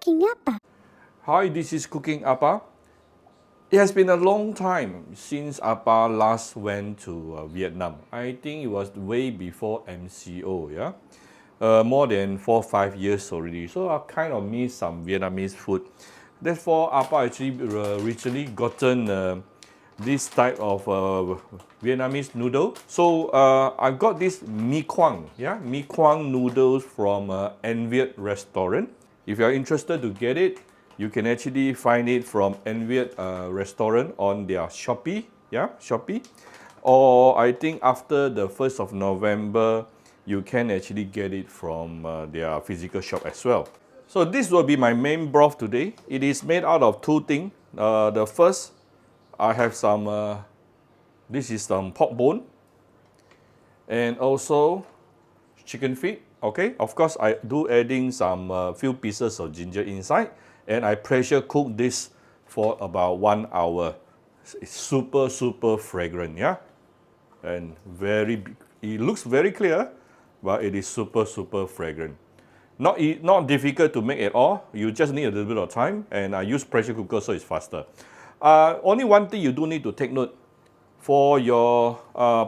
cooking apa? Hi, this is Cooking Appa. It has been a long time since Appa last went to Vietnam. I think it was way before MCO, yeah? More than 4 or 5 years already. So I kind of miss some Vietnamese food. Therefore, Appa actually recently gotten this type of Vietnamese noodle. So I got this Mi Quang, yeah? Mi Quang noodles from Viet restaurant. If you are interested to get it, you can actually find it from Viet restaurant on their Shopee, yeah, Shopee. Or I think after the 1st of November, you can actually get it from their physical shop as well. So this will be my main broth today. It is made out of two things. The first, I have some, this is some pork bone and also chicken feet. Okay, of course I do adding some few pieces of ginger inside, and I pressure cook this for about 1 hour. It's super fragrant, yeah, and it looks very clear, but it is super fragrant. Not difficult to make at all. You just need a little bit of time, and I use pressure cooker so it's faster. Only one thing you do need to take note for your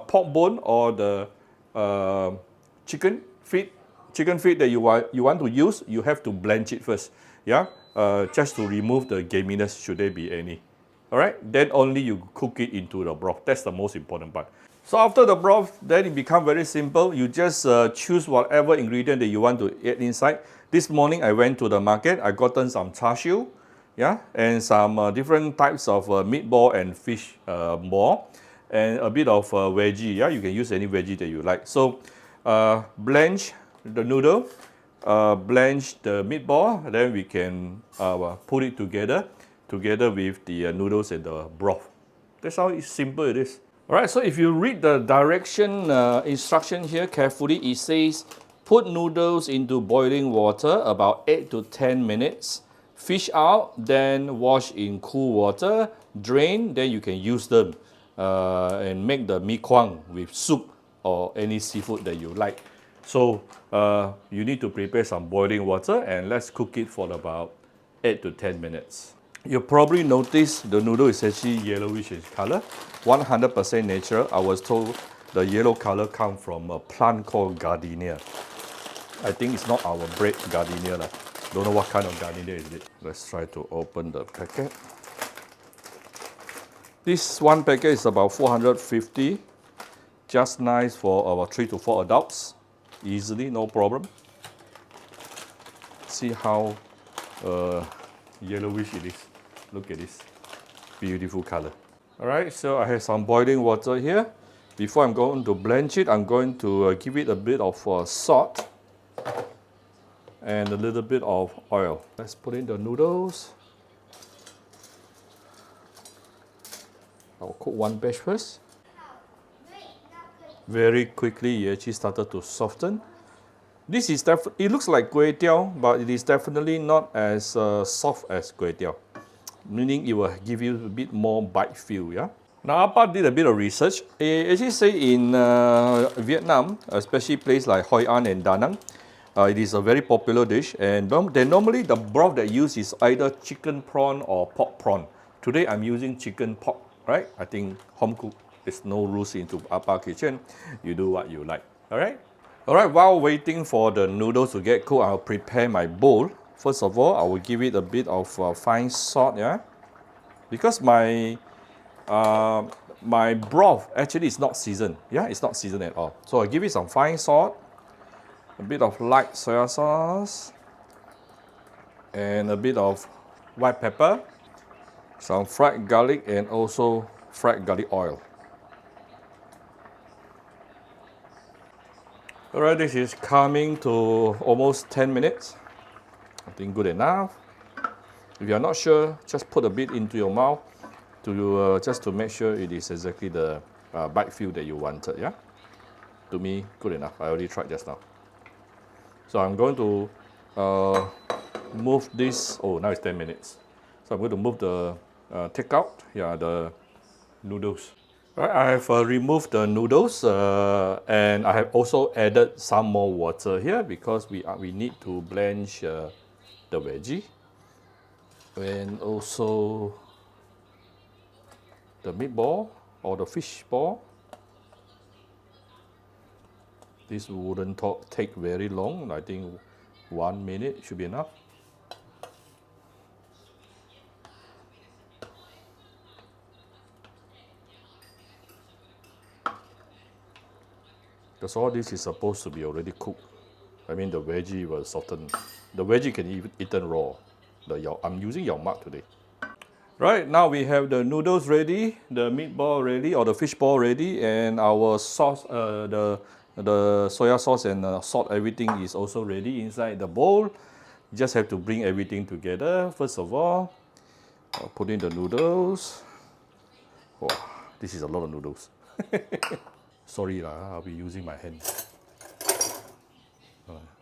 pork bone or the chicken feet that you want to use, you have to blanch it first, yeah, just to remove the gaminess should there be any. All right, then only you cook it into the broth. That's the most important part. So after the broth, then it becomes very simple. You just choose whatever ingredient that you want to add inside. This morning I went to the market. I gotten some char siu, yeah, and some different types of meatball and fish ball, and a bit of veggie. Yeah, you can use any veggie that you like. So blanch the noodle, blanch the meatball, then we can put it together with the noodles and the broth. That's how simple it is. Alright, so if you read the direction instruction here carefully, it says put noodles into boiling water about 8 to 10 minutes. Fish out, then wash in cool water, drain, then you can use them and make the Mi Quang with soup or any seafood that you like. So you need to prepare some boiling water, and let's cook it for about 8 to 10 minutes. You probably noticed the noodle is actually yellowish in color, 100% natural. I was told the yellow color comes from a plant called gardenia. I think it's not our bread gardenia. Don't know what kind of gardenia is it. Let's try to open the packet. This one packet is about 450, just nice for about 3 to 4 adults. Easily, no problem. See how yellowish it is. Look at this beautiful color. All right, so I have some boiling water here. Before I'm going to blanch it, I'm going to give it a bit of salt and a little bit of oil. Let's put in the noodles. I'll cook one batch first. Very quickly, it actually started to soften. This is it looks like kway-teow, but it is definitely not as soft as kway-teow, meaning it will give you a bit more bite feel, yeah? Now, Appa did a bit of research. It actually say in Vietnam, especially places like Hoi An and Danang, it is a very popular dish, and then normally the broth they use is either chicken prawn or pork prawn. Today I'm using chicken pork, right? I think home cook. There's no rules into Appa kitchen. You do what you like, all right? All right, while waiting for the noodles to get cooked, I'll prepare my bowl. First of all, I will give it a bit of fine salt, yeah? Because my broth actually is not seasoned, yeah? It's not seasoned at all. So I give it some fine salt, a bit of light soya sauce, and a bit of white pepper, some fried garlic, and also fried garlic oil. Alright, this is coming to almost 10 minutes. I think good enough. If you are not sure, just put a bit into your mouth to just to make sure it is exactly the bite feel that you wanted, yeah? To me, good enough. I already tried just now. So I'm going to move this, oh, now it's 10 minutes. So I'm going to move the, take out, yeah, the noodles. Right, I have removed the noodles and I have also added some more water here because we need to blanch the veggie. And also the meatball or the fish ball. This wouldn't take very long. I think 1 minute should be enough. Because all this is supposed to be already cooked. I mean, the veggie was softened. The veggie can be eaten raw. I'm using yao mak today. Right, now we have the noodles ready, the meatball ready, or the fish ball ready, and our sauce, the soya sauce and salt, everything is also ready inside the bowl. You just have to bring everything together. First of all, I'll put in the noodles. Wow, this is a lot of noodles. Sorry lah, I'll be using my hand.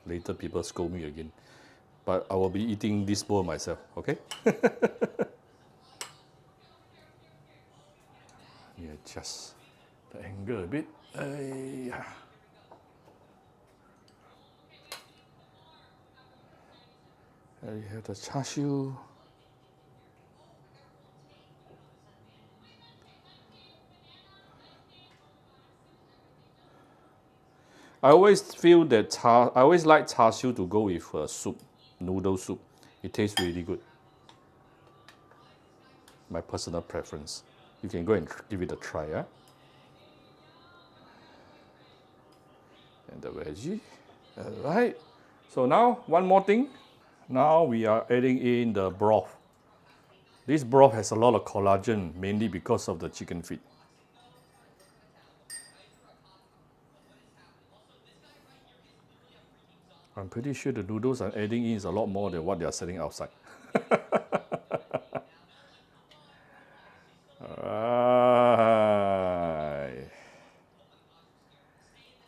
Later people scold me again. But I will be eating this bowl myself, okay? Yeah, just the angle a bit. And you have the char siu. I always feel that I always like char siu to go with soup, noodle soup. It tastes really good. My personal preference. You can go and give it a try, yeah? And the veggie. Alright. So now, one more thing. Now we are adding in the broth. This broth has a lot of collagen, mainly because of the chicken feet. I'm pretty sure the noodles I'm adding in is a lot more than what they are selling outside. Alright.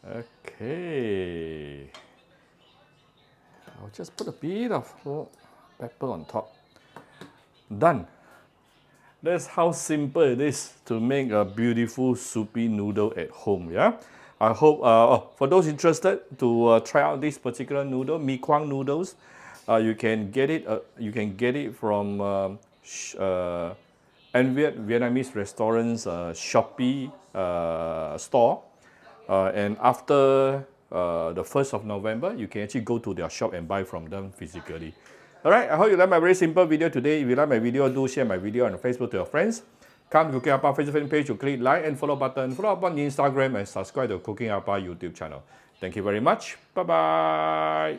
Okay. I'll just put a bit of pepper on top. Done. That's how simple it is to make a beautiful soupy noodle at home, yeah? I hope, for those interested to try out this particular noodle, Mi Quang noodles, you can get it from Vietnamese restaurants Shopee store, and after the 1st of November, you can actually go to their shop and buy from them physically. Alright, I hope you like my very simple video today. If you like my video, do share my video on Facebook to your friends. Come to Cooking Appa Facebook page to click like and follow button. Follow up on Instagram and subscribe to Cooking Appa YouTube channel. Thank you very much. Bye-bye.